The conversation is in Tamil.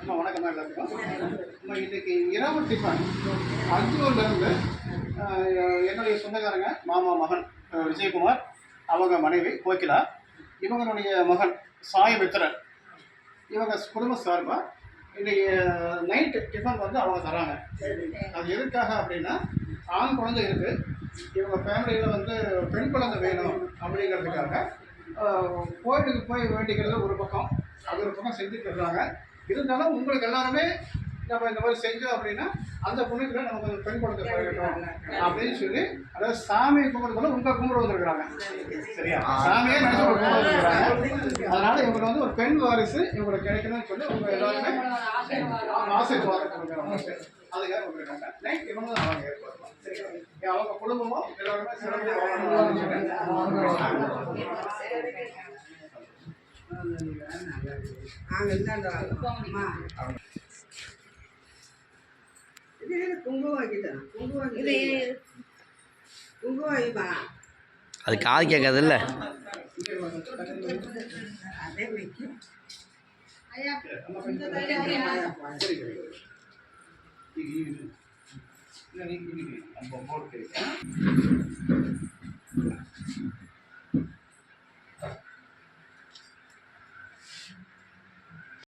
அம்மா வணக்கம்மா எல்லாத்துக்கும். நம்ம இன்னைக்கு இரவு டிஃபன் அஞ்சூர்லேருந்து என்னுடைய சொந்தக்காரங்க மாமா மகன் விஜயகுமார், அவங்க மனைவி கோகிலா, இவங்களுடைய மகன் சாய் மித்திரன், இவங்க குடும்ப சார்பாக இன்றைக்கி நைட்டு டிஃபன் வந்து அவங்க தராங்க. அது எதுக்காக அப்படின்னா, ஆண் குழந்தை இருக்குது, இவங்க ஃபேமிலியில் வந்து பெண் குழந்தை வேணும் அப்படிங்கிறதுக்காக கோயிலுக்கு போய் வேண்டிக்கிறது ஒரு பக்கம், அது ஒரு பக்கம் செஞ்சுட்டு இருக்காங்க. இருந்தாலும் உங்களுக்கு எல்லாருமே நம்ம இந்த மாதிரி செஞ்சோம் அப்படின்னா அந்த பொண்ணுக்குள்ள நமக்கு பெண் குழந்தை பிறக்கட்டும் அப்படின்னு சொல்லி, அதாவது சாமியை கும்பிடுறதுல உங்க கும்பிட வந்துருக்குறாங்க. சரியா? சாமியே நினைச்சு ஒரு கும்பிட வந்துருக்காங்க. அதனால இவங்க வந்து ஒரு பெண் வாரிசு இவங்களுக்கு கிடைக்கணும்னு சொல்லி உங்க எல்லாருமே ஆசீர்வாதம் கொடுக்குறாங்க. அதுக்காக வந்துருக்காங்க. நைட் இவங்க தான் அவங்க ஏற்படுத்தலாம். அவங்க குடும்பமும் எல்லாருமே சிறந்து அது காது கேட்காதுல்ல. போட்டு